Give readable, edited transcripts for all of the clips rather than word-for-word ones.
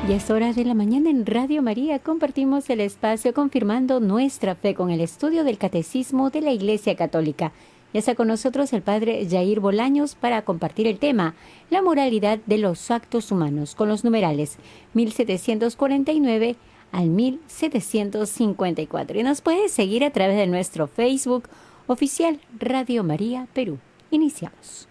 Y a esta hora de la mañana en Radio María compartimos el espacio confirmando nuestra fe con el estudio del Catecismo de la Iglesia Católica. Ya está con nosotros el Padre Jair Bolaños para compartir el tema, la moralidad de los actos humanos, con los numerales 1749 al 1754. Y nos puede seguir a través de nuestro Facebook oficial Radio María Perú. Iniciamos.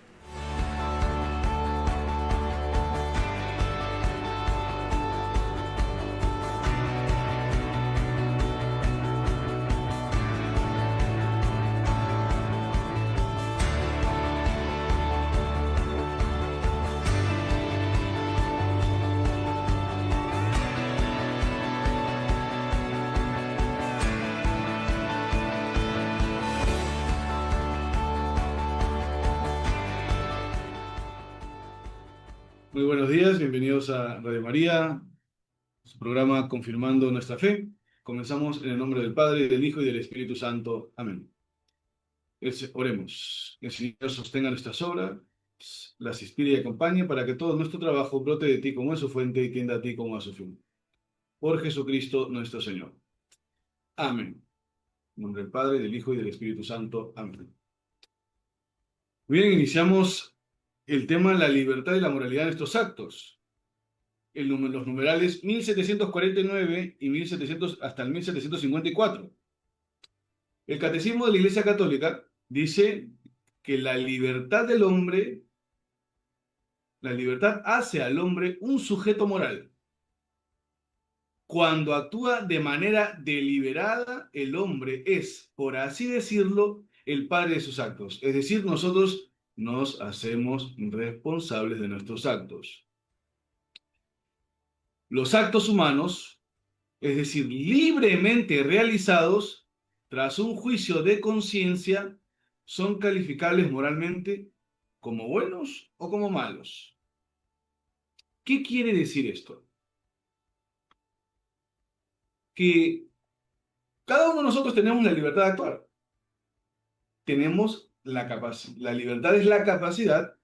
Muy buenos días, bienvenidos a Radio María, su programa Confirmando Nuestra Fe. Comenzamos en el nombre del Padre, del Hijo y del Espíritu Santo. Amén. Oremos. Que el Señor sostenga nuestras obras, las inspire y acompañe para que todo nuestro trabajo brote de ti como a su fuente y tienda a ti como a su fin. Por Jesucristo nuestro Señor. Amén. En nombre del Padre, del Hijo y del Espíritu Santo. Amén. Bien, iniciamos el tema de la libertad y la moralidad en estos actos. Los numerales 1749 y 1700 hasta el 1754. El Catecismo de la Iglesia Católica dice que la libertad del hombre, la libertad hace al hombre un sujeto moral. Cuando actúa de manera deliberada, el hombre es, por así decirlo, el padre de sus actos. Es decir, nosotros nos hacemos responsables de nuestros actos. Los actos humanos, es decir, libremente realizados tras un juicio de conciencia, son calificables moralmente como buenos o como malos. ¿Qué quiere decir esto? Que cada uno de nosotros tenemos la libertad de actuar. Tenemos la libertad es la capacidad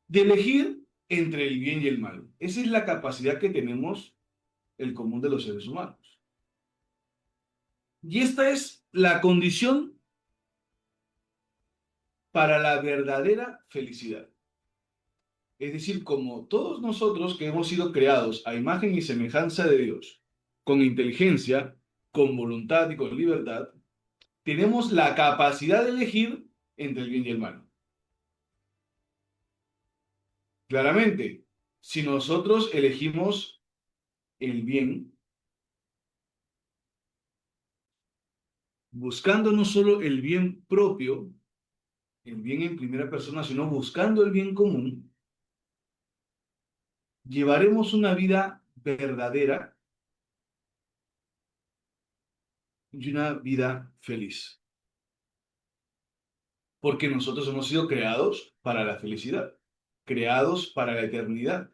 de elegir entre el bien y el mal. Esa es la capacidad que tenemos el común de los seres humanos. Y esta es la condición para la verdadera felicidad. Es decir, como todos nosotros que hemos sido creados a imagen y semejanza de Dios, con inteligencia, con voluntad y con libertad, tenemos la capacidad de elegir entre el bien y el mal. Claramente, si nosotros elegimos el bien, buscando no solo el bien propio, el bien en primera persona, sino buscando el bien común, llevaremos una vida verdadera y una vida feliz. Porque nosotros hemos sido creados para la felicidad, creados para la eternidad.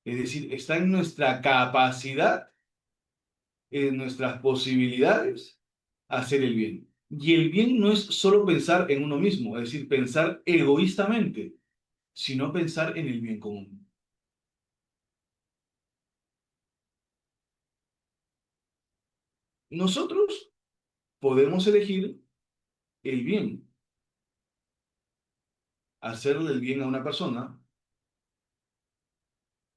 Es decir, está en nuestra capacidad, en nuestras posibilidades, hacer el bien. Y el bien no es solo pensar en uno mismo, es decir, pensar egoístamente, sino pensar en el bien común. Nosotros podemos elegir el bien, hacerle el bien a una persona,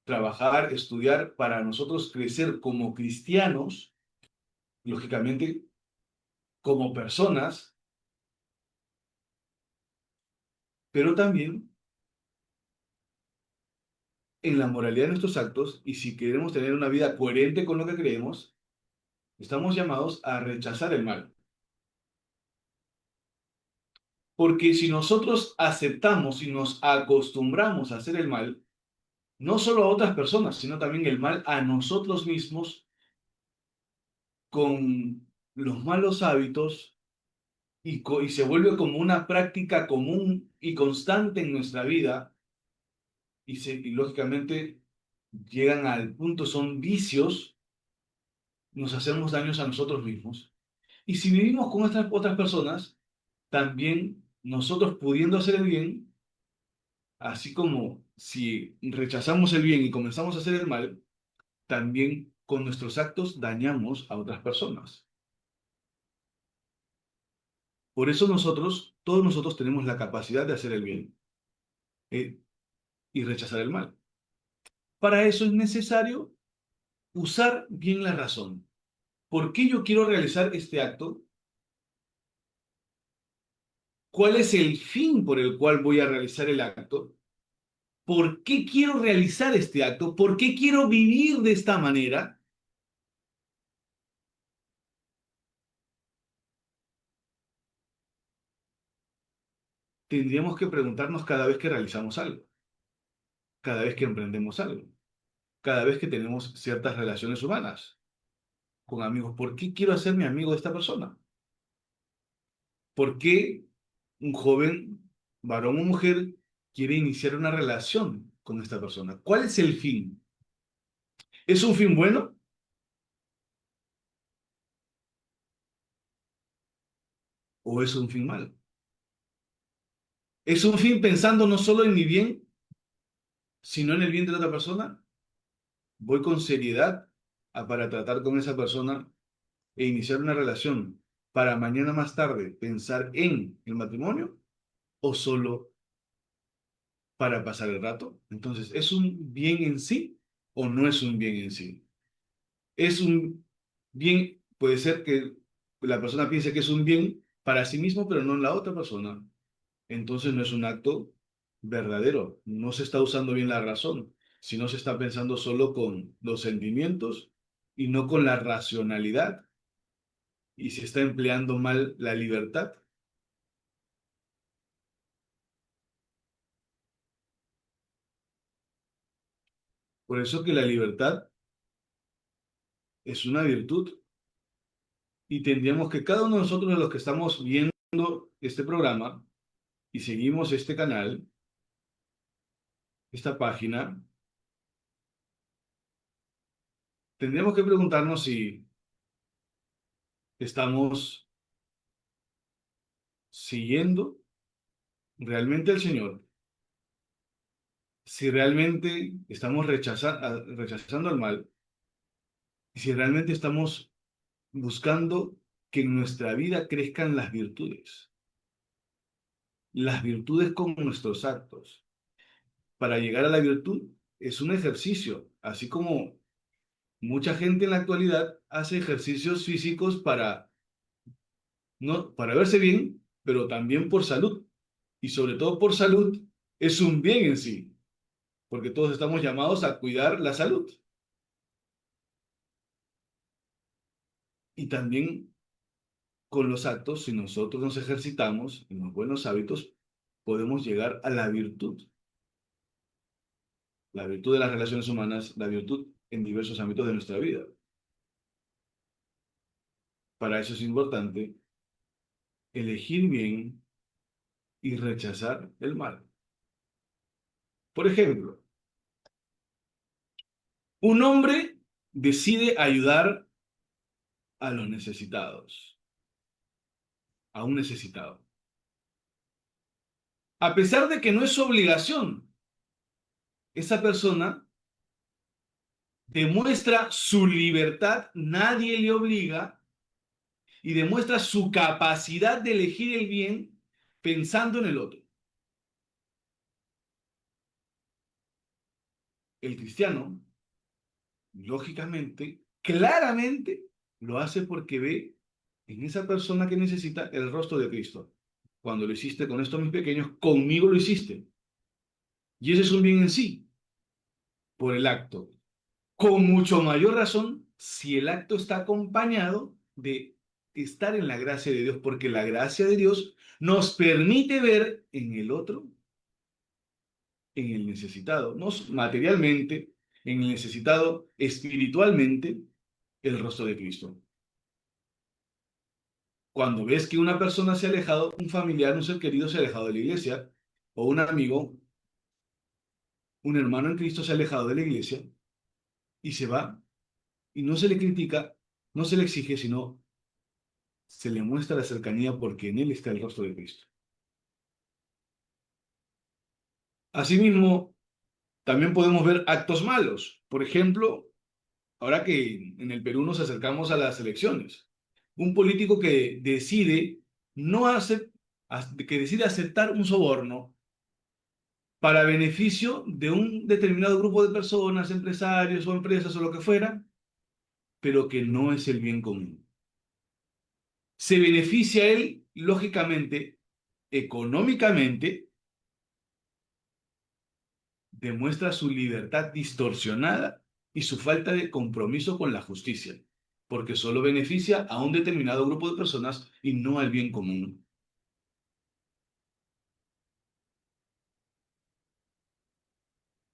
trabajar, estudiar para nosotros crecer como cristianos, lógicamente como personas, pero también en la moralidad de nuestros actos, y si queremos tener una vida coherente con lo que creemos, estamos llamados a rechazar el mal. Porque si nosotros aceptamos y nos acostumbramos a hacer el mal, no solo a otras personas, sino también el mal a nosotros mismos, con los malos hábitos, y se vuelve como una práctica común y constante en nuestra vida, y lógicamente llegan al punto, son vicios, nos hacemos daños a nosotros mismos. Y si vivimos con estas otras personas, también nosotros pudiendo hacer el bien, así como si rechazamos el bien y comenzamos a hacer el mal, también con nuestros actos dañamos a otras personas. Por eso todos nosotros tenemos la capacidad de hacer el bien eh, y rechazar el mal. Para eso es necesario usar bien la razón. ¿Por qué yo quiero realizar este acto? ¿Cuál es el fin por el cual voy a realizar el acto? ¿Por qué quiero realizar este acto? ¿Por qué quiero vivir de esta manera? Tendríamos que preguntarnos cada vez que realizamos algo, cada vez que emprendemos algo, cada vez que tenemos ciertas relaciones humanas con amigos. ¿Por qué quiero hacerme amigo de esta persona? ¿Por qué un joven, varón o mujer, quiere iniciar una relación con esta persona? ¿Cuál es el fin? ¿Es un fin bueno o es un fin malo? ¿Es un fin pensando no solo en mi bien, sino en el bien de la otra persona? ¿Voy con seriedad para tratar con esa persona e iniciar una relación para mañana más tarde pensar en el matrimonio o solo para pasar el rato? Entonces, ¿es un bien en sí o no es un bien en sí? Es un bien, puede ser que la persona piense que es un bien para sí mismo, pero no en la otra persona. Entonces no es un acto verdadero. No se está usando bien la razón, sino se está pensando solo con los sentimientos y no con la racionalidad. Y se está empleando mal la libertad. Por eso que la libertad es una virtud y tendríamos que cada uno de nosotros de los que estamos viendo este programa y seguimos este canal, esta página, tendríamos que preguntarnos si estamos siguiendo realmente al Señor, si realmente estamos rechazando el mal y si realmente estamos buscando que en nuestra vida crezcan las virtudes con nuestros actos. Para llegar a la virtud es un ejercicio, así como mucha gente en la actualidad hace ejercicios físicos para, no, para verse bien, pero también por salud. Y sobre todo por salud es un bien en sí, porque todos estamos llamados a cuidar la salud. Y también con los actos, si nosotros nos ejercitamos en los buenos hábitos, podemos llegar a la virtud de las relaciones humanas, la virtud en diversos ámbitos de nuestra vida. Para eso es importante elegir bien y rechazar el mal. Por ejemplo, un hombre decide ayudar a los necesitados, a un necesitado. A pesar de que no es su obligación, esa persona demuestra su libertad, nadie le obliga, y demuestra su capacidad de elegir el bien pensando en el otro. El cristiano, lógicamente, claramente, lo hace porque ve en esa persona que necesita el rostro de Cristo. Cuando lo hiciste con estos mis pequeños, conmigo lo hiciste. Y ese es un bien en sí, por el acto. Con mucho mayor razón, si el acto está acompañado de estar en la gracia de Dios, porque la gracia de Dios nos permite ver en el otro, en el necesitado, no materialmente, en el necesitado espiritualmente, el rostro de Cristo. Cuando ves que una persona se ha alejado, un familiar, un ser querido se ha alejado de la iglesia, o un amigo, un hermano en Cristo se ha alejado de la iglesia y se va, y no se le critica, no se le exige, sino se le muestra la cercanía porque en él está el rostro de Cristo. Asimismo, también podemos ver actos malos. Por ejemplo, ahora que en el Perú nos acercamos a las elecciones. Un político que decide no hacer, que decide aceptar un soborno para beneficio de un determinado grupo de personas, empresarios o empresas o lo que fuera, pero que no es el bien común. Se beneficia él, lógicamente, económicamente, demuestra su libertad distorsionada y su falta de compromiso con la justicia, porque solo beneficia a un determinado grupo de personas y no al bien común.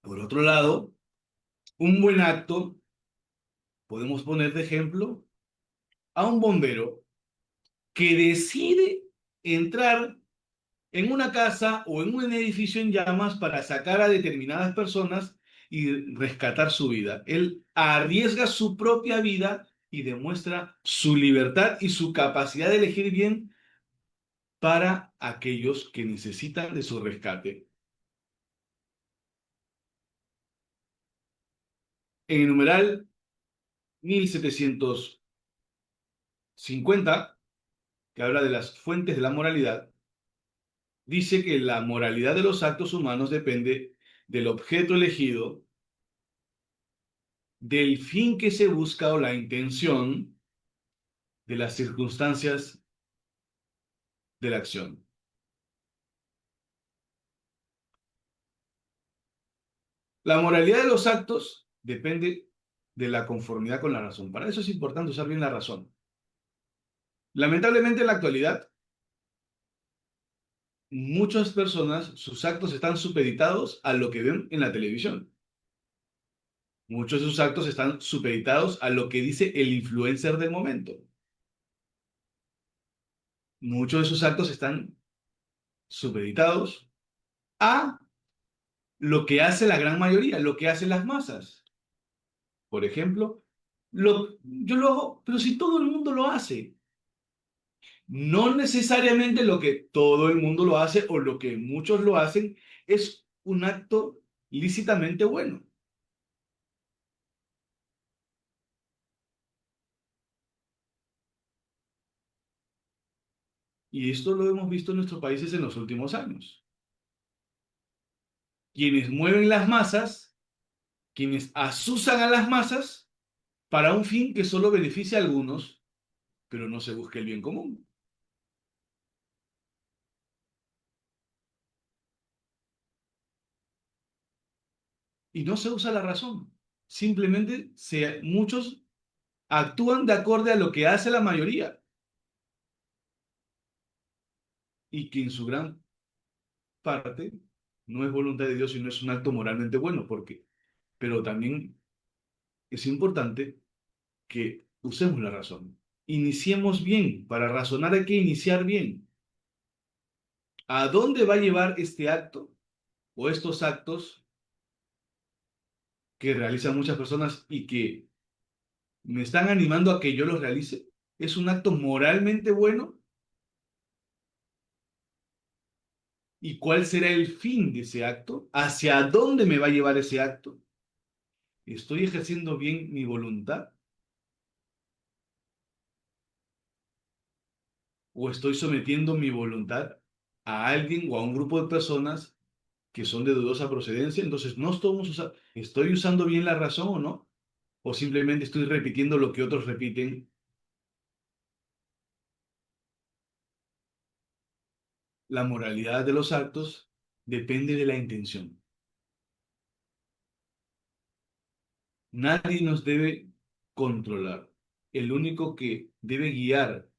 Por otro lado, un buen acto, podemos poner de ejemplo a un bombero que decide entrar en una casa o en un edificio en llamas para sacar a determinadas personas y rescatar su vida. Él arriesga su propia vida y demuestra su libertad y su capacidad de elegir bien para aquellos que necesitan de su rescate. En el numeral 1750, que habla de las fuentes de la moralidad, dice que la moralidad de los actos humanos depende del objeto elegido, del fin que se busca o la intención, de las circunstancias de la acción. La moralidad de los actos depende de la conformidad con la razón. Para eso es importante usar bien la razón. Lamentablemente en la actualidad, muchas personas, sus actos están supeditados a lo que ven en la televisión. Muchos de sus actos están supeditados a lo que dice el influencer del momento. Muchos de sus actos están supeditados a lo que hace la gran mayoría, lo que hacen las masas. Por ejemplo, yo lo hago, pero si todo el mundo lo hace. No necesariamente lo que todo el mundo lo hace o lo que muchos lo hacen es un acto lícitamente bueno. Y esto lo hemos visto en nuestros países en los últimos años. Quienes mueven las masas, quienes asusan a las masas para un fin que solo beneficia a algunos, pero no se busca el bien común. Y no se usa la razón. Simplemente muchos actúan de acuerdo a lo que hace la mayoría y que en su gran parte no es voluntad de Dios y no es un acto moralmente bueno, pero también es importante que usemos la razón. Iniciemos bien. Para razonar hay que iniciar bien. ¿A dónde va a llevar este acto o estos actos que realizan muchas personas y que me están animando a que yo los realice? ¿Es un acto moralmente bueno? ¿Y cuál será el fin de ese acto? ¿Hacia dónde me va a llevar ese acto? ¿Estoy ejerciendo bien mi voluntad? ¿O estoy sometiendo mi voluntad a alguien o a un grupo de personas que son de dudosa procedencia? Entonces, no ¿estoy usando bien la razón o no? ¿O simplemente estoy repitiendo lo que otros repiten? La moralidad de los actos depende de la intención. Nadie nos debe controlar. El único que debe guiar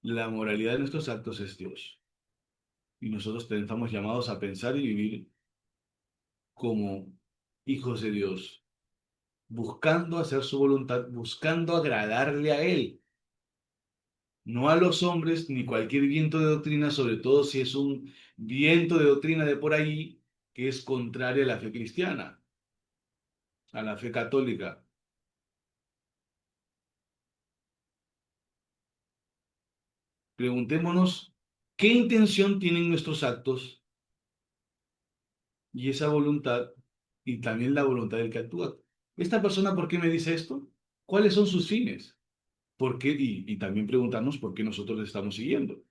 la moralidad de nuestros actos es Dios. Y nosotros estamos llamados a pensar y vivir como hijos de Dios, buscando hacer su voluntad, buscando agradarle a Él, no a los hombres ni cualquier viento de doctrina, sobre todo si es un viento de doctrina de por ahí que es contraria a la fe cristiana, a la fe católica. Preguntémonos qué intención tienen nuestros actos y esa voluntad y también la voluntad del que actúa. ¿Esta persona por qué me dice esto? ¿Cuáles son sus fines? ¿Por qué? Y también preguntarnos por qué nosotros le estamos siguiendo.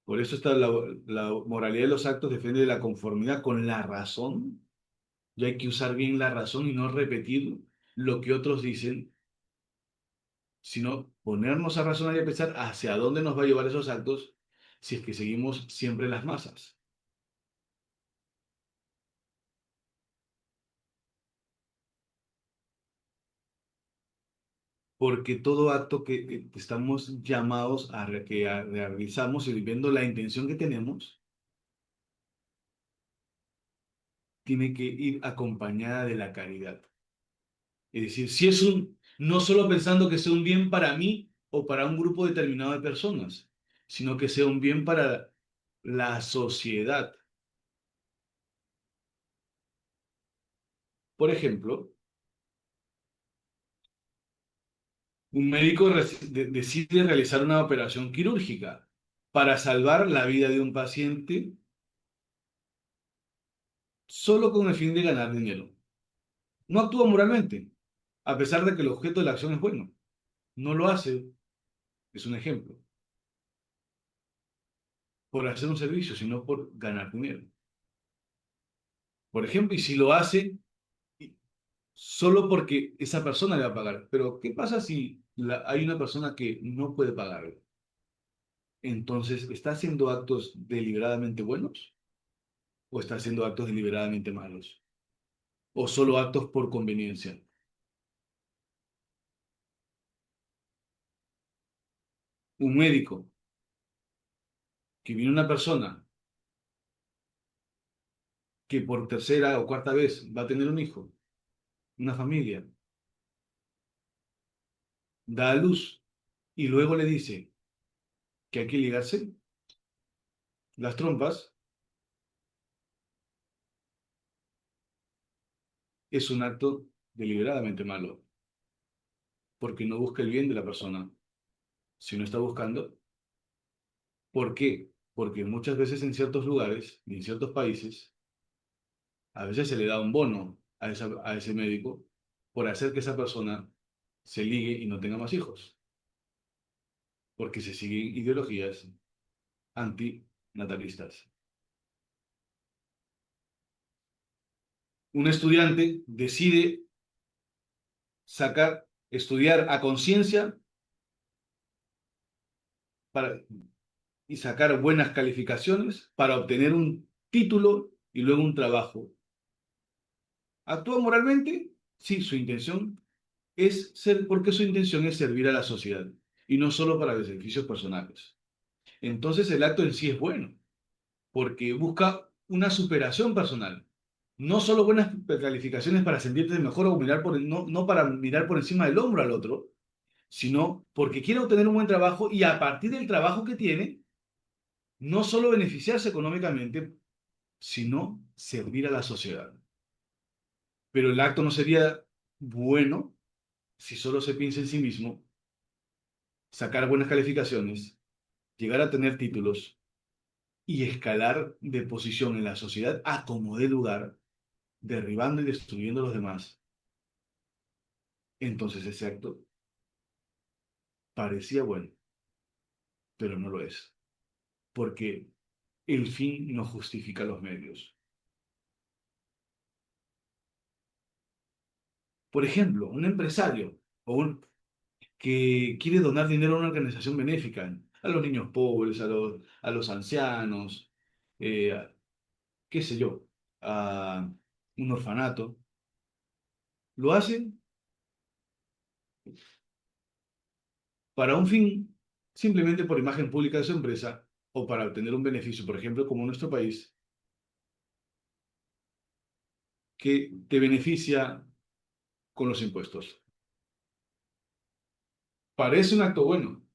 Por eso está la moralidad de los actos depende de la conformidad con la razón. Y hay que usar bien la razón y no repetir lo que otros dicen, sino ponernos a razonar y a pensar hacia dónde nos va a llevar esos actos si es que seguimos siempre las masas. Porque todo acto que estamos llamados a realizamos y viendo la intención que tenemos, tiene que ir acompañada de la caridad. Es decir, si es no solo pensando que sea un bien para mí o para un grupo determinado de personas, sino que sea un bien para la sociedad. Por ejemplo, un médico decide realizar una operación quirúrgica para salvar la vida de un paciente solo con el fin de ganar dinero. No actúa moralmente, a pesar de que el objeto de la acción es bueno. No lo hace, es un ejemplo, por hacer un servicio, sino por ganar dinero. Por ejemplo, y si lo hace solo porque esa persona le va a pagar. Pero, ¿qué pasa si hay una persona que no puede pagarle? Entonces, ¿está haciendo actos deliberadamente buenos o está haciendo actos deliberadamente malos? ¿O solo actos por conveniencia? Un médico que viene una persona que por tercera o cuarta vez va a tener un hijo, una familia, da a luz y luego le dice que hay que ligarse las trompas, es un acto deliberadamente malo, porque no busca el bien de la persona, sino está buscando. ¿Por qué? Porque muchas veces en ciertos lugares y en ciertos países, a veces se le da un bono a ese médico por hacer que esa persona se ligue y no tenga más hijos, porque se siguen ideologías antinatalistas. Un estudiante decide estudiar a conciencia para, y sacar buenas calificaciones para obtener un título y luego un trabajo. ¿Actúa moralmente? Sí, su intención porque su intención es servir a la sociedad y no solo para beneficios personales. Entonces el acto en sí es bueno, porque busca una superación personal. No solo buenas calificaciones para sentirte mejor o no para mirar por encima del hombro al otro, sino porque quiere obtener un buen trabajo y a partir del trabajo que tiene, no solo beneficiarse económicamente, sino servir a la sociedad. Pero el acto no sería bueno si solo se piensa en sí mismo, sacar buenas calificaciones, llegar a tener títulos y escalar de posición en la sociedad a como dé lugar, derribando y destruyendo a los demás. Entonces ese acto parecía bueno, pero no lo es, porque el fin no justifica los medios. Por ejemplo, un empresario que quiere donar dinero a una organización benéfica, a los niños pobres, a los ancianos, qué sé yo, a un orfanato, lo hace para un fin, simplemente por imagen pública de su empresa o para obtener un beneficio, por ejemplo, como en nuestro país, que te beneficia con los impuestos. Parece un acto bueno,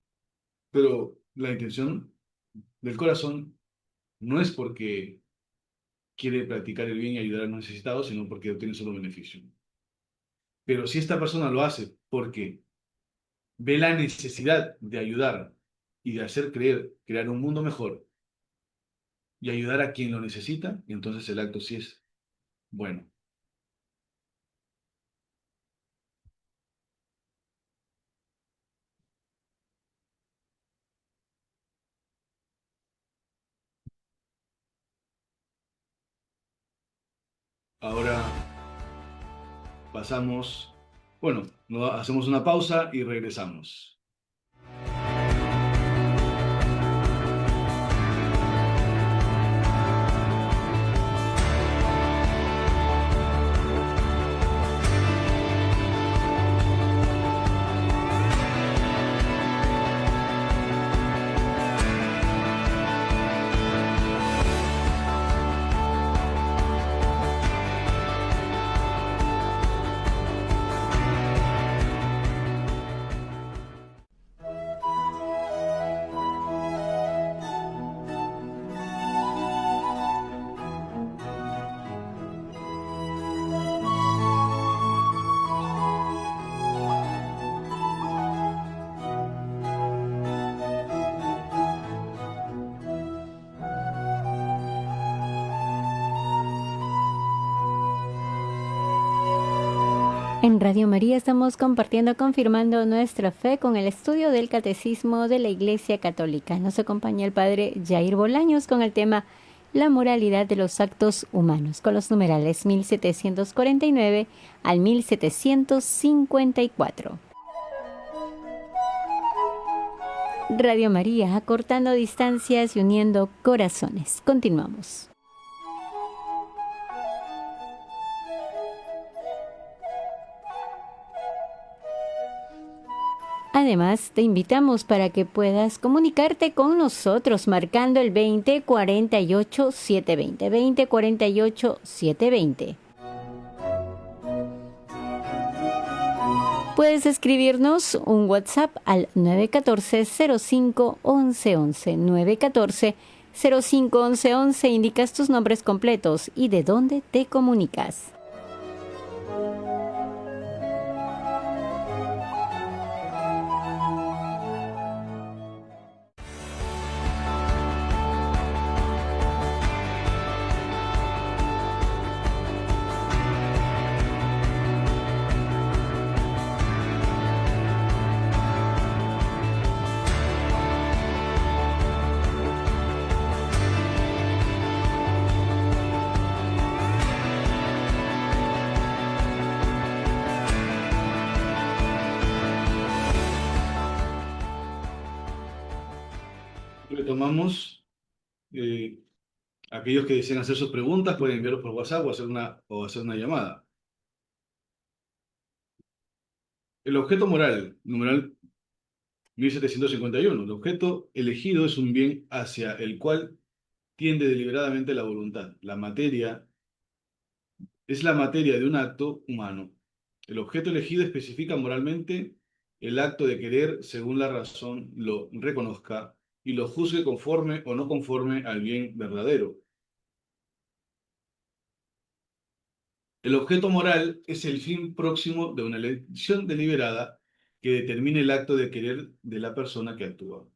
pero la intención del corazón no es porque quiere practicar el bien y ayudar a los necesitados, sino porque obtiene solo beneficio. Pero si esta persona lo hace porque ve la necesidad de ayudar y de hacer crear un mundo mejor y ayudar a quien lo necesita, entonces el acto sí es bueno. Ahora pasamos, bueno, hacemos una pausa y regresamos. En Radio María estamos compartiendo, confirmando nuestra fe con el estudio del Catecismo de la Iglesia Católica. Nos acompaña el Padre Jair Bolaños con el tema La moralidad de los actos humanos, con los numerales 1749 al 1754. Radio María, acortando distancias y uniendo corazones. Continuamos. Además, te invitamos para que puedas comunicarte con nosotros marcando el 2048 720, 2048 720. Puedes escribirnos un WhatsApp al 914-05-1111, 914-05-1111, indicas tus nombres completos y de dónde te comunicas. Retomamos. Aquellos que deseen hacer sus preguntas pueden enviarlos por WhatsApp o hacer una llamada. El objeto moral, numeral 1751. El objeto elegido es un bien hacia el cual tiende deliberadamente la voluntad. La materia es la materia de un acto humano. El objeto elegido especifica moralmente el acto de querer según la razón lo reconozca y lo juzgue conforme o no conforme al bien verdadero. El objeto moral es el fin próximo de una elección deliberada que determine el acto de querer de la persona que actúa.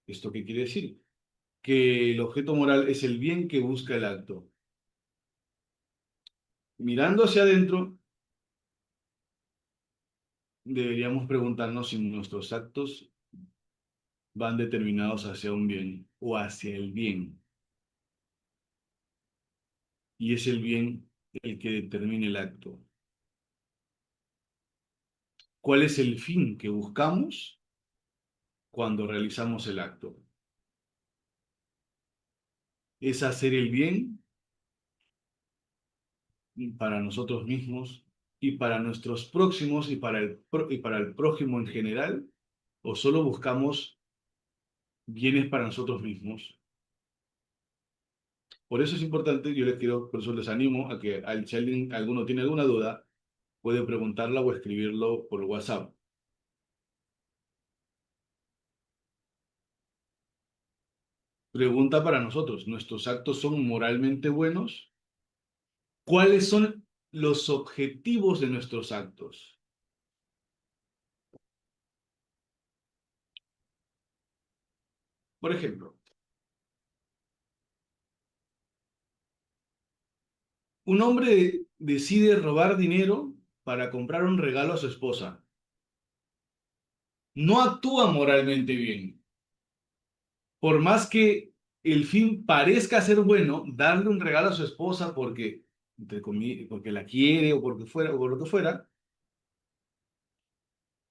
¿Esto qué quiere decir? Que el objeto moral es el bien que busca el acto. Mirando hacia adentro, deberíamos preguntarnos si nuestros actos van determinados hacia un bien o hacia el bien. Y es el bien el que determina el acto. ¿Cuál es el fin que buscamos cuando realizamos el acto? ¿Es hacer el bien para nosotros mismos y para nuestros próximos y para el prójimo en general? ¿O solo buscamos bienes para nosotros mismos? Por eso es importante, por eso les animo a que si alguno tiene alguna duda, puede preguntarla o escribirlo por WhatsApp. Pregunta para nosotros, ¿nuestros actos son moralmente buenos? ¿Cuáles son los objetivos de nuestros actos? Por ejemplo, un hombre decide robar dinero para comprar un regalo a su esposa. No actúa moralmente bien. Por más que el fin parezca ser bueno, darle un regalo a su esposa porque, porque la quiere o porque fuera, o por lo que fuera,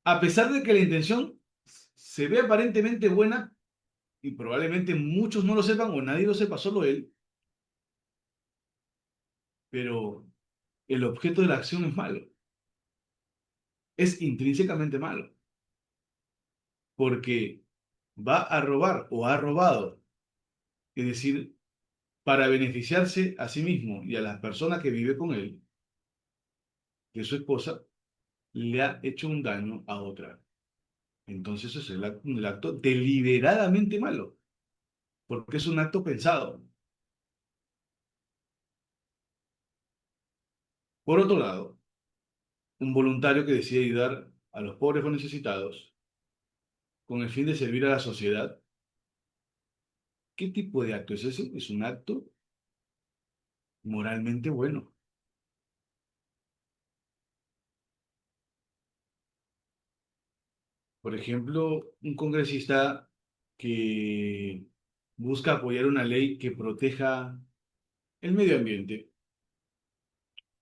a pesar de que la intención se ve aparentemente buena, y probablemente muchos no lo sepan o nadie lo sepa, solo él, pero el objeto de la acción es malo, es intrínsecamente malo, porque va a robar o ha robado, es decir, para beneficiarse a sí mismo y a las personas que vive con él, que su esposa, le ha hecho un daño a otra. Entonces es el acto deliberadamente malo, porque es un acto pensado. Por otro lado, un voluntario que decide ayudar a los pobres o necesitados con el fin de servir a la sociedad, ¿qué tipo de acto es ese? Es un acto moralmente bueno. Por ejemplo, un congresista que busca apoyar una ley que proteja el medio ambiente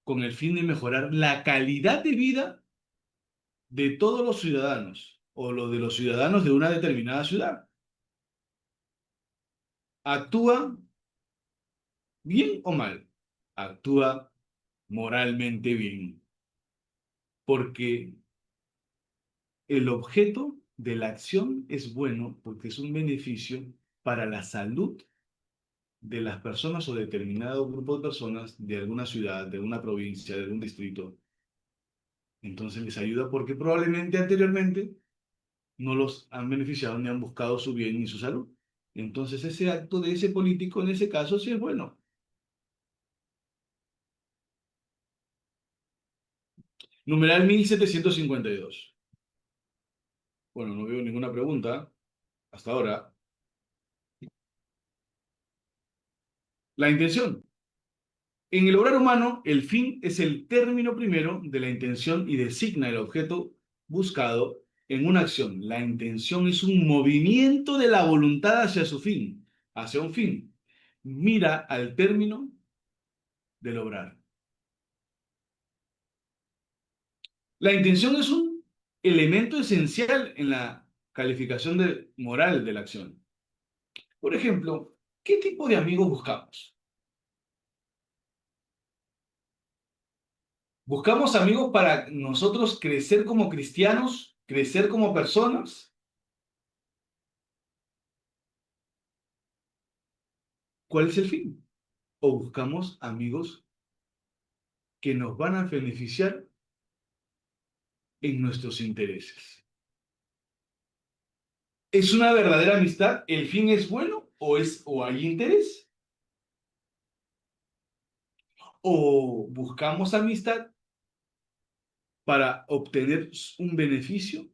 con el fin de mejorar la calidad de vida de todos los ciudadanos o lo de los ciudadanos de una determinada ciudad. ¿Actúa bien o mal? Actúa moralmente bien, porque el objeto de la acción es bueno porque es un beneficio para la salud de las personas o determinado grupo de personas de alguna ciudad, de una provincia, de un distrito. Entonces les ayuda porque probablemente anteriormente no los han beneficiado ni han buscado su bien ni su salud. Entonces ese acto de ese político en ese caso sí es bueno. Numeral 1752. Bueno, no veo ninguna pregunta hasta ahora. La intención. En el obrar humano, el fin es el término primero de la intención y designa el objeto buscado en una acción. La intención es un movimiento de la voluntad hacia su fin, hacia un fin. Mira al término del obrar. La intención es un elemento esencial en la calificación moral de la acción. Por ejemplo, ¿qué tipo de amigos buscamos? ¿Buscamos amigos para nosotros crecer como cristianos, crecer como personas? ¿Cuál es el fin? ¿O buscamos amigos que nos van a beneficiar en nuestros intereses? ¿Es una verdadera amistad? ¿El fin es bueno o hay interés? ¿O buscamos amistad para obtener un beneficio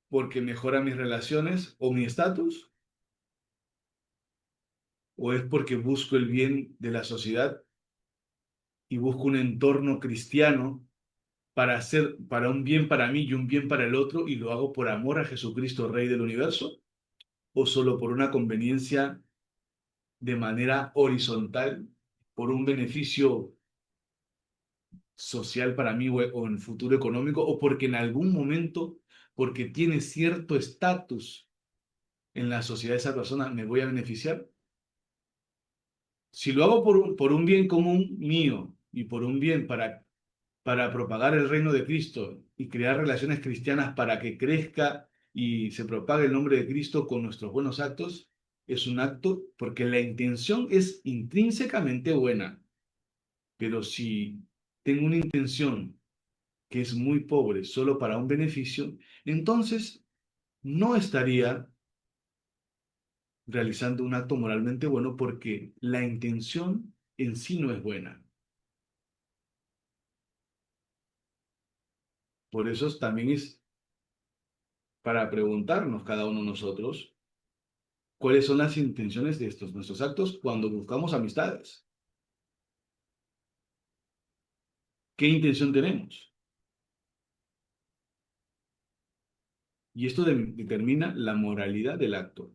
porque mejora mis relaciones o mi estatus? ¿O es porque busco el bien de la sociedad y busco un entorno cristiano para hacer para un bien para mí y un bien para el otro y lo hago por amor a Jesucristo, Rey del universo? ¿O solo por una conveniencia de manera horizontal, por un beneficio social para mí o en futuro económico, o porque en algún momento, porque tiene cierto estatus en la sociedad esa persona, me voy a beneficiar? Si lo hago por un bien común mío y por un bien para propagar el reino de Cristo y crear relaciones cristianas para que crezca y se propague el nombre de Cristo con nuestros buenos actos, es un acto porque la intención es intrínsecamente buena. Pero si tengo una intención que es muy pobre solo para un beneficio, entonces no estaría realizando un acto moralmente bueno porque la intención en sí no es buena. Por eso también es para preguntarnos cada uno de nosotros cuáles son las intenciones de estos nuestros actos cuando buscamos amistades. ¿Qué intención tenemos? Y esto determina la moralidad del acto.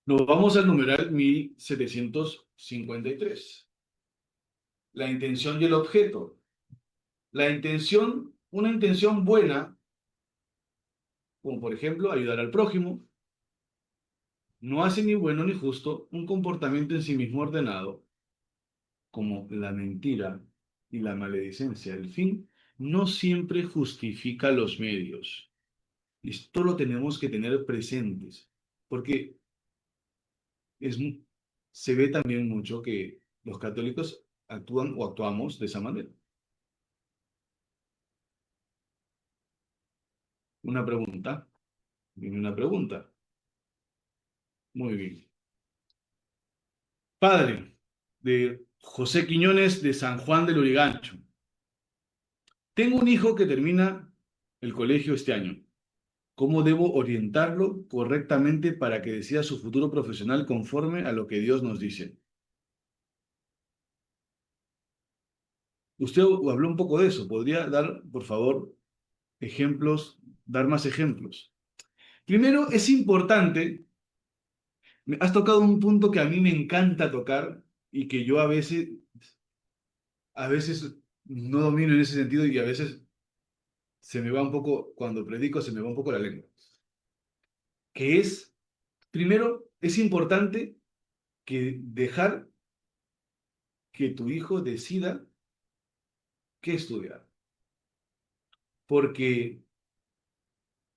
Nos vamos al numeral 1753. La intención y el objeto. La intención, una intención buena, como por ejemplo ayudar al prójimo, no hace ni bueno ni justo un comportamiento en sí mismo ordenado, como la mentira y la maledicencia. El fin no siempre justifica los medios. Esto lo tenemos que tener presentes, porque es, se ve también mucho que los católicos actúan o actuamos de esa manera. Una pregunta, viene una pregunta. Muy bien. Padre de José Quiñones de San Juan del Lurigancho. Tengo un hijo que termina el colegio este año. ¿Cómo debo orientarlo correctamente para que decida su futuro profesional conforme a lo que Dios nos dice? Usted habló un poco de eso. ¿Podría dar, por favor, ejemplos, dar más ejemplos? Primero, es importante, has tocado un punto que a mí me encanta tocar y que yo a veces no domino en ese sentido y a veces se me va un poco, cuando predico, se me va un poco la lengua. Que es, primero, es importante que dejar que tu hijo decida qué estudiar. Porque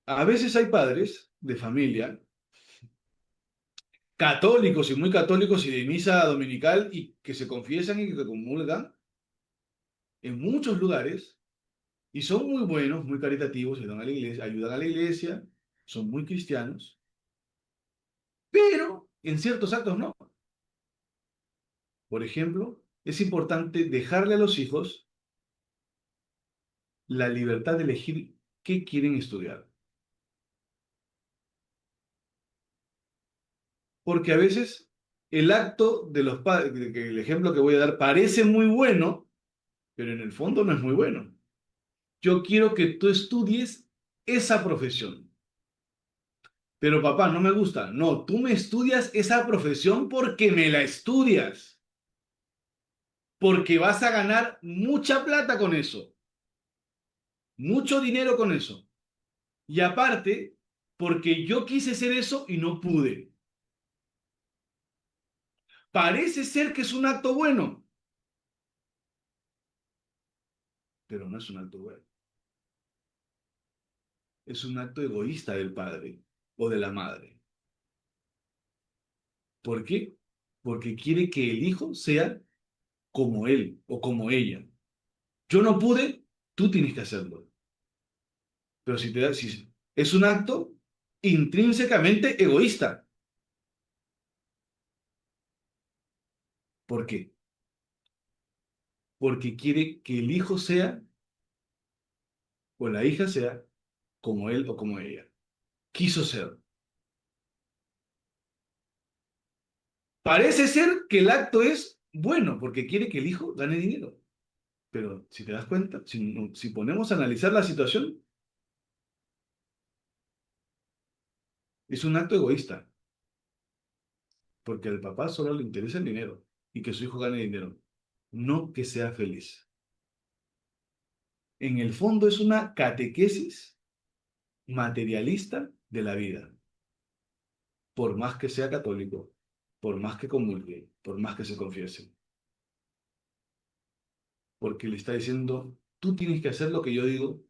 a veces hay padres de familia católicos y muy católicos y de misa dominical y que se confiesan y que comulgan en muchos lugares y son muy buenos, muy caritativos, ayudan a la iglesia, son muy cristianos, pero en ciertos actos no. Por ejemplo, es importante dejarle a los hijos la libertad de elegir qué quieren estudiar. Porque a veces el acto de los padres, el ejemplo que voy a dar, parece muy bueno, pero en el fondo no es muy bueno. Yo quiero que tú estudies esa profesión. Pero papá, no me gusta. No, tú me estudias esa profesión porque me la estudias. Porque vas a ganar mucha plata con eso. Mucho dinero con eso. Y aparte, porque yo quise hacer eso y no pude. Parece ser que es un acto bueno, pero no es un acto bueno. Es un acto egoísta del padre o de la madre. ¿Por qué? Porque quiere que el hijo sea como él o como ella. Yo no pude, tú tienes que hacerlo. Pero si es un acto intrínsecamente egoísta. ¿Por qué? Porque quiere que el hijo sea o la hija sea como él o como ella. Quiso ser. Parece ser que el acto es bueno porque quiere que el hijo gane dinero. Pero si te das cuenta, si ponemos a analizar la situación, es un acto egoísta. Porque al papá solo le interesa el dinero y que su hijo gane dinero, no que sea feliz. En el fondo es una catequesis materialista de la vida, por más que sea católico, por más que comulgue, por más que se confiese. Porque le está diciendo, tú tienes que hacer lo que yo digo,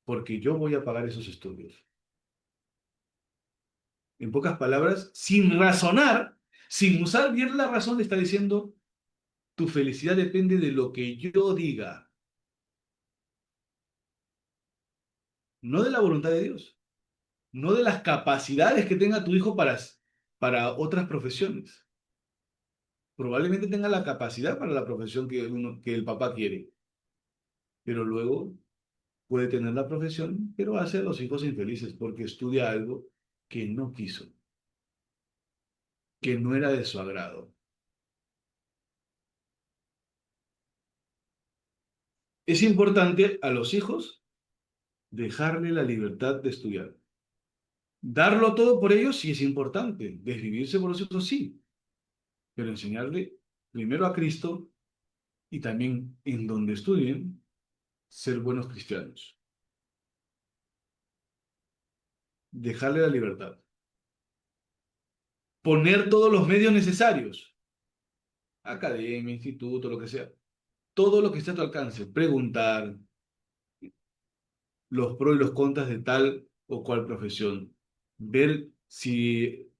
porque yo voy a pagar esos estudios. En pocas palabras, sin razonar, sin usar bien la razón, le está diciendo, tu felicidad depende de lo que yo diga, no de la voluntad de Dios, no de las capacidades que tenga tu hijo para otras profesiones. Probablemente tenga la capacidad para la profesión que el papá quiere, pero luego puede tener la profesión, pero hace a los hijos infelices porque estudia algo que no quiso, que no era de su agrado. Es importante a los hijos dejarle la libertad de estudiar. Darlo todo por ellos sí es importante. Desvivirse por los hijos sí. Pero enseñarle primero a Cristo y también en donde estudien, ser buenos cristianos. Dejarle la libertad. Poner todos los medios necesarios. Academia, instituto, lo que sea. Todo lo que esté a tu alcance. Preguntar los pros y los contras de tal o cual profesión. Ver si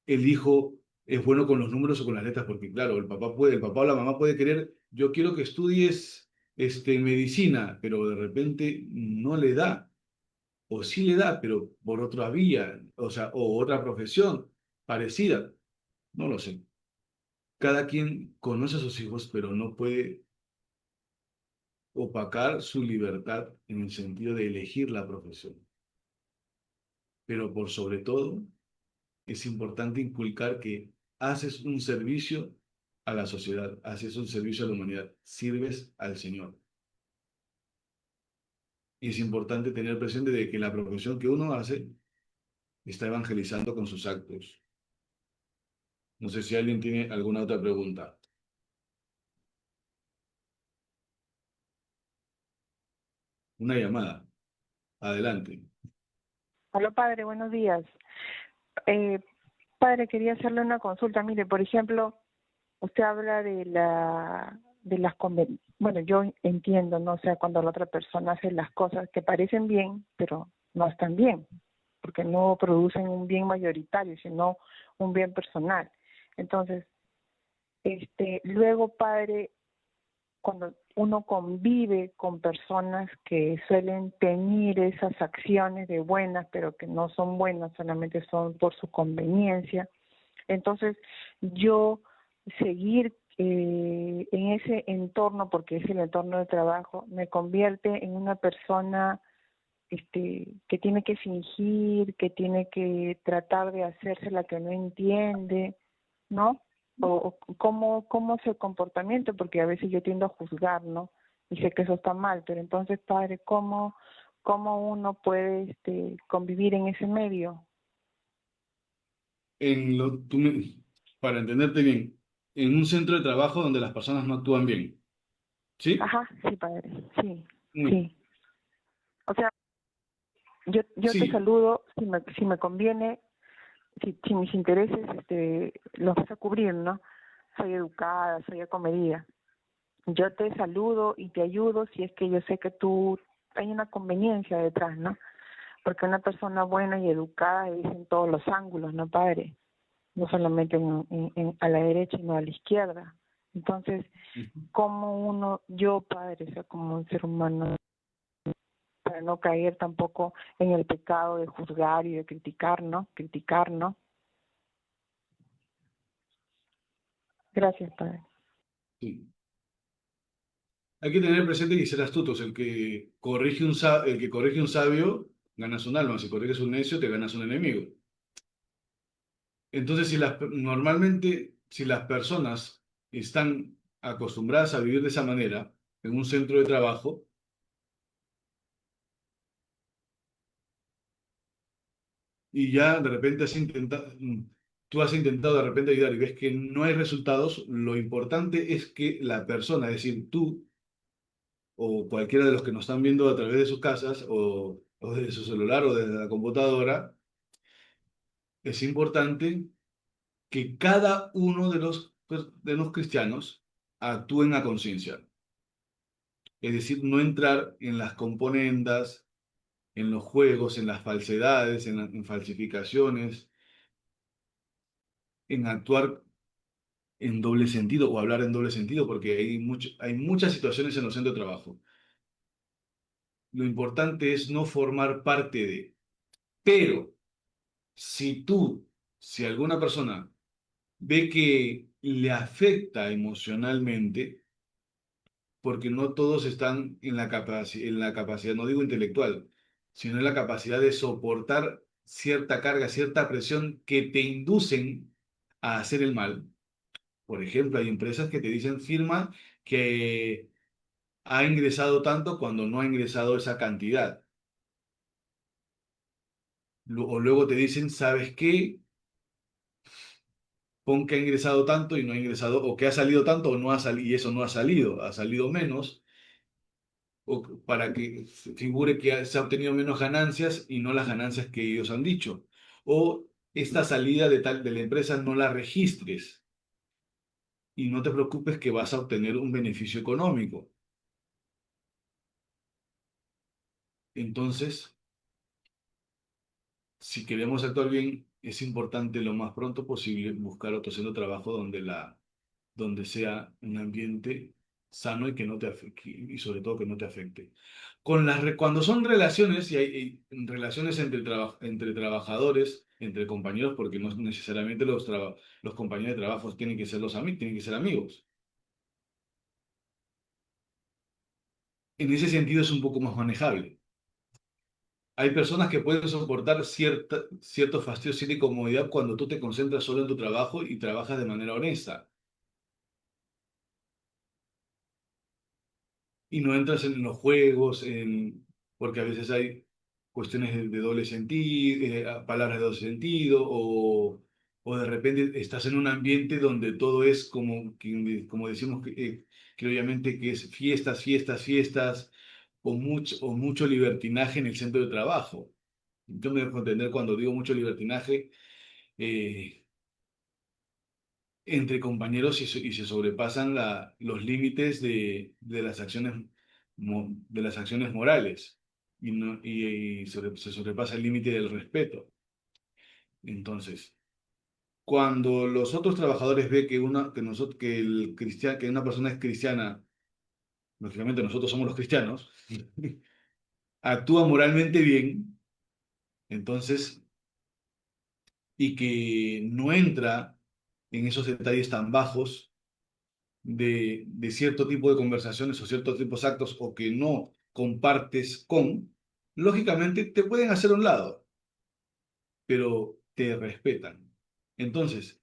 el hijo es bueno con los números o con las letras, porque claro, el papá o la mamá puede querer, yo quiero que estudies medicina, pero de repente no le da, o sí le da, pero por otra vía, o sea, o otra profesión parecida, no lo sé. Cada quien conoce a sus hijos, pero no puede opacar su libertad en el sentido de elegir la profesión. Pero por sobre todo, es importante inculcar que haces un servicio a la sociedad, haces un servicio a la humanidad, sirves al Señor. Y es importante tener presente de que la profesión que uno hace está evangelizando con sus actos. No sé si alguien tiene alguna otra pregunta. Una llamada. Adelante. Hola, padre, buenos días. Eh, Padre, quería hacerle una consulta. Mire, por ejemplo, usted habla de las bueno, yo entiendo, ¿no? O sea, cuando la otra persona hace las cosas que parecen bien, pero no están bien, porque no producen un bien mayoritario, sino un bien personal. Entonces, luego, padre, cuando uno convive con personas que suelen tener esas acciones de buenas, pero que no son buenas, solamente son por su conveniencia, entonces yo seguir en ese entorno, porque es el entorno de trabajo, me convierte en una persona que tiene que fingir, que tiene que tratar de hacerse la que no entiende, ¿no? O cómo es el comportamiento, porque a veces yo tiendo a juzgar, ¿no? Y sé que eso está mal, pero entonces, padre, ¿cómo uno puede convivir en ese medio? En lo, tú para entenderte bien, en un centro de trabajo donde las personas no actúan bien. ¿Sí? Ajá, sí, padre, sí, Muy- sí. O sea, yo te Sí, saludo si me conviene, si mis intereses los vas a cubrir, ¿no? Soy educada, soy acomedida. Yo te saludo y te ayudo si es que yo sé que tú hay una conveniencia detrás, ¿no? Porque una persona buena y educada es en todos los ángulos, ¿no, padre? No solamente a la derecha, sino a la izquierda. Entonces, ¿cómo yo, padre, o sea, como un ser humano, para no caer tampoco en el pecado de juzgar y de criticar, ¿no? Criticar, ¿no? Gracias, padre. sí. Hay que tener presente y ser astutos. El que corrige un sabio, ganas un alma. Si corriges un necio, te ganas un enemigo. Entonces, normalmente, si las personas están acostumbradas a vivir de esa manera, en un centro de trabajo, y ya de repente tú has intentado de repente ayudar y ves que no hay resultados, lo importante es que la persona, es decir, tú o cualquiera de los que nos están viendo a través de sus casas o desde su celular o desde la computadora, es importante que cada uno de los cristianos actúen a conciencia. Es decir, no entrar en las componendas, en los juegos, en las falsedades, en falsificaciones, en actuar en doble sentido o hablar en doble sentido, porque hay muchas situaciones en los centros de trabajo. Lo importante es no formar parte de, pero si si alguna persona ve que le afecta emocionalmente, porque no todos están en la capacidad, no digo intelectual, sino en la capacidad de soportar cierta carga, cierta presión que te inducen a hacer el mal. Por ejemplo, hay empresas que te dicen firma que ha ingresado tanto cuando no ha ingresado esa cantidad. O luego te dicen, ¿sabes qué? Pon que ha ingresado tanto y no ha ingresado, o que ha salido tanto o no ha salido, y eso no ha salido menos, o para que figure que se ha obtenido menos ganancias y no las ganancias que ellos han dicho. O esta salida de la empresa no la registres y no te preocupes que vas a obtener un beneficio económico. Entonces, si queremos actuar bien, es importante lo más pronto posible buscar otro centro de trabajo donde sea un ambiente sano y que no te afecte, y sobre todo que no te afecte. Cuando son relaciones, y hay relaciones entre trabajadores, entre compañeros, porque no necesariamente los compañeros de trabajo tienen que ser tienen que ser amigos. En ese sentido es un poco más manejable. Hay personas que pueden soportar cierto fastidio, cierta incomodidad cuando tú te concentras solo en tu trabajo y trabajas de manera honesta y no entras en los juegos, porque a veces hay cuestiones de doble sentido, palabras de doble sentido, o de repente estás en un ambiente donde todo es como decimos criolllamente, que es fiestas, fiestas, fiestas, o mucho libertinaje en el centro de trabajo. Yo me dejo entender cuando digo mucho libertinaje, eh, entre compañeros y se sobrepasan los límites de las acciones, de las acciones morales y se sobrepasa el límite del respeto. Entonces, cuando los otros trabajadores ven que una persona es cristiana, lógicamente nosotros somos los cristianos, actúa moralmente bien, entonces, y que no entra en esos detalles tan bajos de cierto tipo de conversaciones o ciertos tipos de actos o que no compartes lógicamente te pueden hacer a un lado, pero te respetan. Entonces,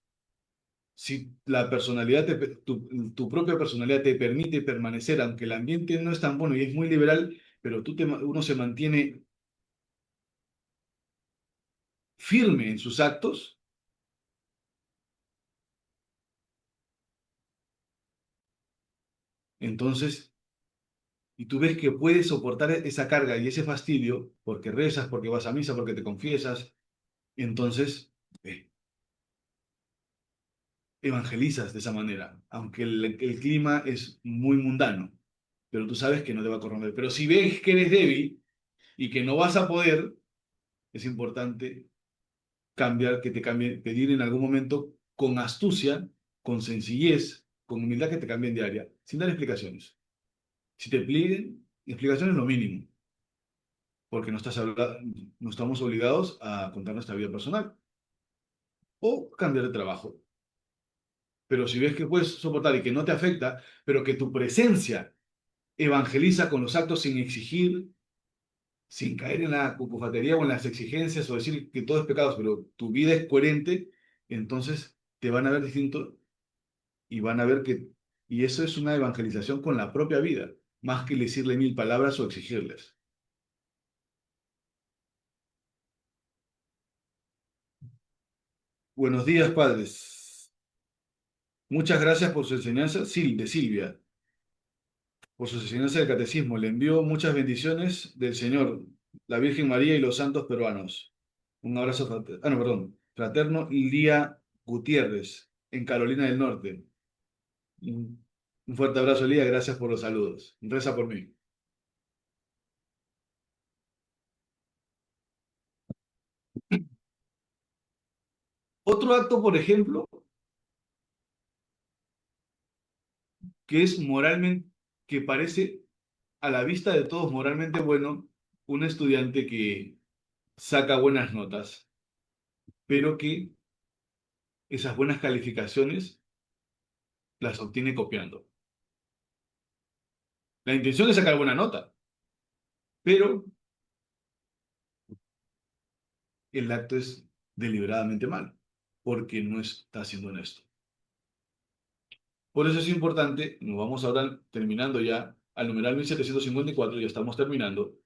si la personalidad, tu propia personalidad te permite permanecer, aunque el ambiente no es tan bueno y es muy liberal, pero uno se mantiene firme en sus actos, entonces, y tú ves que puedes soportar esa carga y ese fastidio porque rezas, porque vas a misa, porque te confiesas, entonces evangelizas de esa manera, aunque el clima es muy mundano, pero tú sabes que no te va a corromper. Pero si ves que eres débil y que no vas a poder, es importante que te cambien, pedir en algún momento con astucia, con sencillez, con humildad que te cambien de área, sin dar explicaciones. Si te piden explicaciones, lo mínimo, porque no estamos obligados a contar nuestra vida personal o cambiar de trabajo. Pero si ves que puedes soportar y que no te afecta, pero que tu presencia evangeliza con los actos sin exigir, sin caer en la cucufatería o en las exigencias o decir que todo es pecado, pero tu vida es coherente, entonces te van a ver distinto y van a ver y eso es una evangelización con la propia vida, más que decirle mil palabras o exigirles. Buenos días, padres. Muchas gracias por su enseñanza, de Silvia, por su enseñanza del catecismo. Le envío muchas bendiciones del Señor, la Virgen María y los santos peruanos. Un abrazo fraterno, no, perdón, fraterno Lía Gutiérrez, en Carolina del Norte. Un un fuerte abrazo, Lía, gracias por los saludos. Reza por mí. Otro acto, por ejemplo, que es moralmente, que parece a la vista de todos moralmente bueno, un estudiante que saca buenas notas, pero que esas buenas calificaciones las obtiene copiando. La intención es sacar buena nota, pero el acto es deliberadamente mal, porque no está siendo honesto. Por eso es importante, nos vamos ahora terminando ya, al numeral 1754, ya estamos terminando,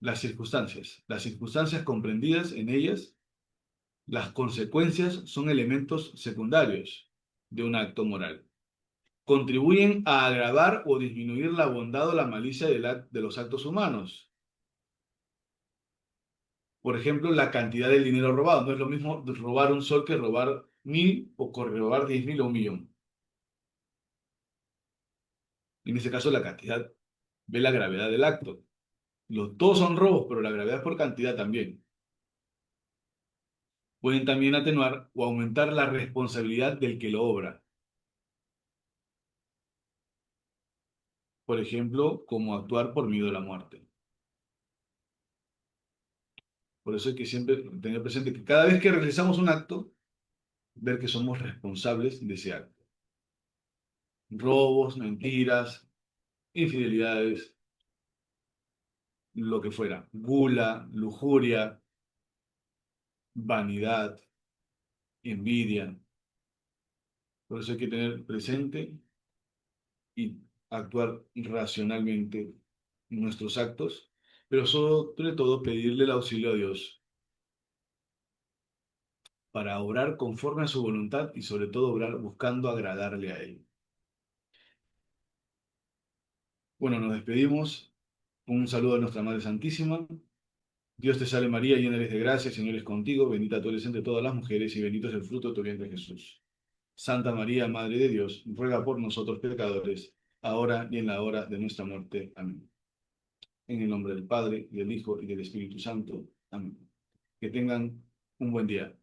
las circunstancias comprendidas en ellas, las consecuencias son elementos secundarios de un acto moral. Contribuyen a agravar o disminuir la bondad o la malicia de los actos humanos. Por ejemplo, la cantidad del dinero robado. No es lo mismo robar un sol que robar 1000 o que robar 10.000 o 1.000.000. En ese caso, la cantidad ve la gravedad del acto. Los dos son robos, pero la gravedad es por cantidad también. Pueden también atenuar o aumentar la responsabilidad del que lo obra. Por ejemplo, como actuar por miedo a la muerte. Por eso hay que siempre tener presente que cada vez que realizamos un acto, ver que somos responsables de ese acto. Robos, mentiras, infidelidades, lo que fuera. Gula, lujuria, vanidad, envidia. Por eso hay que tener presente y actuar racionalmente en nuestros actos, pero sobre todo pedirle el auxilio a Dios para obrar conforme a su voluntad y sobre todo obrar buscando agradarle a Él. Bueno, nos despedimos. Un saludo a nuestra Madre Santísima. Dios te salve María, llena eres de gracia, el Señor es contigo, bendita tú eres entre todas las mujeres y bendito es el fruto de tu vientre Jesús. Santa María, Madre de Dios, ruega por nosotros pecadores, ahora y en la hora de nuestra muerte. Amén. En el nombre del Padre, y del Hijo, y del Espíritu Santo. Amén. Que tengan un buen día.